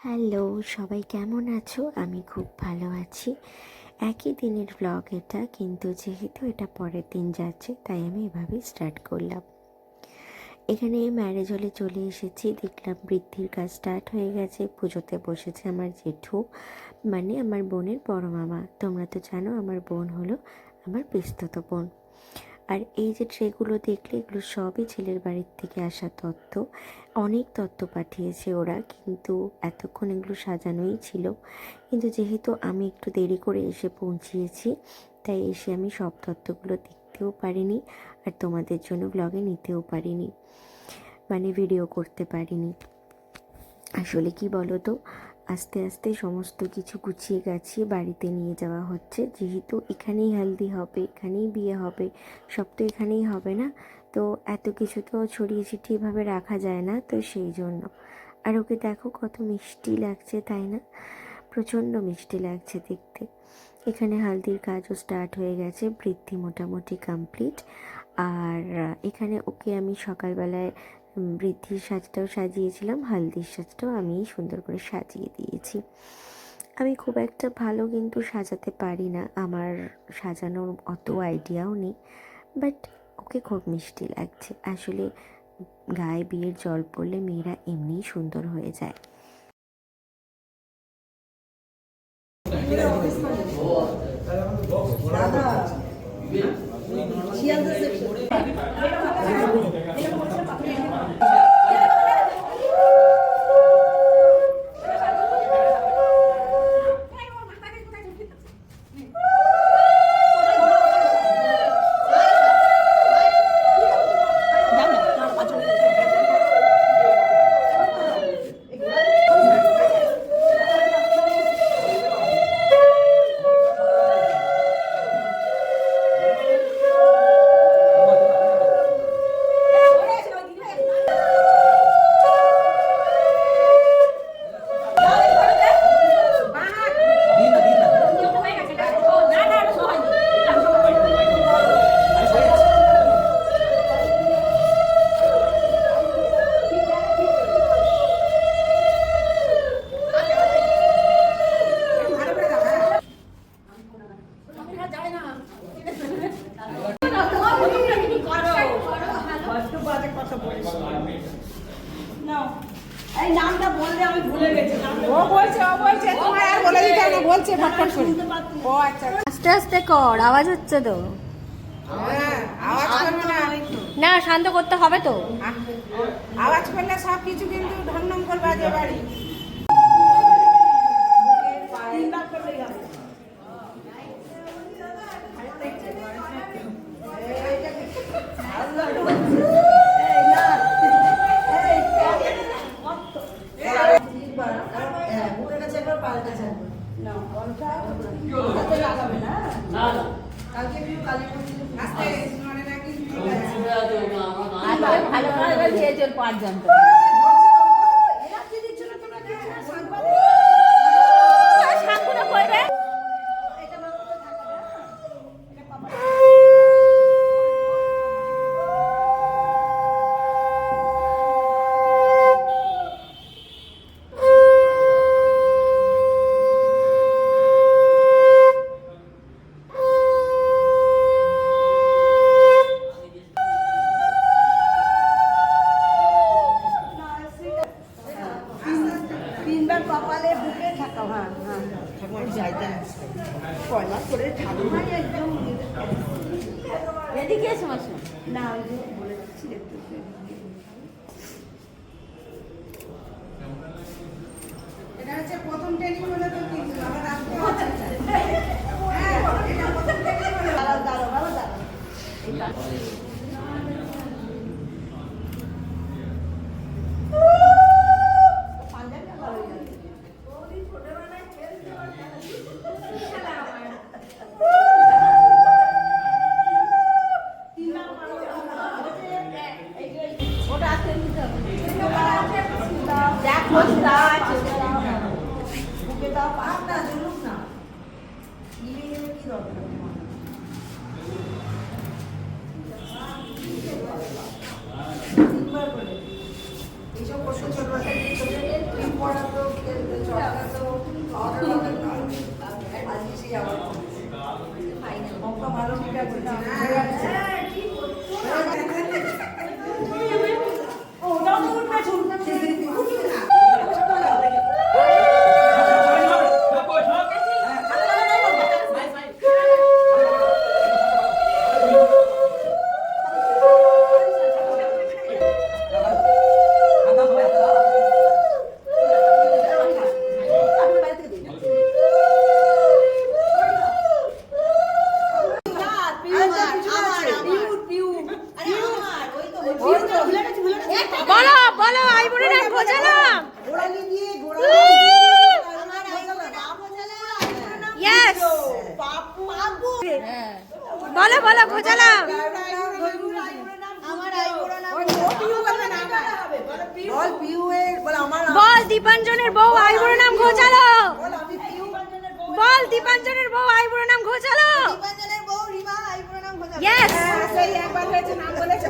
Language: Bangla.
হ্যালো, সবাই কেমন আছো? আমি খুব ভালো আছি। একই দিনের ব্লগ এটা, কিন্তু যেহেতু এটা পরের দিন যাচ্ছে তাই আমি এভাবেই স্টার্ট করলাম। এখানে ম্যারেজ হলে চলে এসেছি, দেখলাম বৃদ্ধির কাজ স্টার্ট হয়ে গেছে। পুজোতে বসেছে আমার জেঠু, মানে আমার বোনের বড় মামা। তোমরা তো জানো আমার বোন হলো আমার পিসতুতো বোন। আর এই যে ট্রেগুলো দেখলে, এগুলো সবই ছেলের বাড়ির থেকে আসা তত্ত্ব। অনেক তত্ত্ব পাঠিয়েছে ওরা, কিন্তু এতক্ষণ এগুলো সাজানোই ছিল। কিন্তু যেহেতু আমি একটু দেরি করে এসে পৌঁছিয়েছি, তাই এসে আমি সব তত্ত্বগুলো দেখতেও পারিনি, আর তোমাদের জন্য ব্লগে নিতেও পারিনি, মানে ভিডিও করতে পারিনি। আসলে কি বলো তো, আস্তে আস্তে সমস্ত কিছু গুছিয়ে গাছিয়ে বাড়িতে নিয়ে যাওয়া হচ্ছে। যেহেতু এখানেই হেলদি হবে, এখানেই বিয়ে হবে, সব তো এখানেই হবে না, তো এত কিছু তো ছড়িয়ে ছিটিয়ে এভাবে রাখা যায় না, তো সেই জন্য। আর ওকে দেখো কত মিষ্টি লাগছে, তাই না? প্রচণ্ড মিষ্টি লাগছে দেখতে। এখানে হালদির কাজও স্টার্ট হয়ে গেছে, বৃদ্ধি মোটামুটি কমপ্লিট। আর এখানে ওকে আমি সকালবেলায় বৃদ্ধির সাজটাও সাজিয়েছিলাম, হালদির সাজটাও আমি সুন্দর করে সাজিয়ে দিয়েছি। আমি খুব একটা ভালো কিন্তু সাজাতে পারি না, আমার সাজানোর অত আইডিয়াও নেই, বাট ওকে খুব মিষ্টি লাগছে। আসলে গায়ে বিয়ের জল পড়লে মেয়েরা এমনিই সুন্দর হয়ে যায়। এই নামটা বললে আমি ভুলে গেছি। ও বলছে তোমার আর বলে দিতে হবে না, বলছে ফটফট করে। ও আচ্ছা, আস্তে আস্তে কর, আওয়াজ হচ্ছে তো। হ্যাঁ আওয়াজ করবে না, না, শান্ত করতে হবে তো। আওয়াজ করলে সব কিছু কিন্তু ঢংঢং করবে আজ বাড়ি। তিনবার করলেই হবে। ভালো করে দিয়েছে পাঁচজন। তিনবার কপালে বুকে থাকা। হ্যাঁ হ্যাঁ পয়লা করে ঠাকুমা একদম এদিকে এসো মাসি। না ওই যে বলে দিচ্ছি দেখতে। এটা হচ্ছে প্রথম ট্রেনিং হলো তো, কিন্তু আবার আসতে হচ্ছে। হ্যাঁ এটা প্রথম ট্রেনিং হলো। দাঁড়াও ওটা আসতে নিতে হবে। দেখো বুকে দাও, পাপ না জুলুক না, নিয়ে গেলে কি দরকার? তিনবার করে এইসব করতে ছোট ছোট পড়া তো আইবুড়ো নাম ঘোচালো। বল আমি পিউ বল দীপাঞ্জনের বউ আইবুড়ো নাম ঘোচালো। দীপাঞ্জনের বউ রিমা আইবুড়ো নাম ঘোষণা ইয়েস সেই একবার হয়েছে নাম বলেছে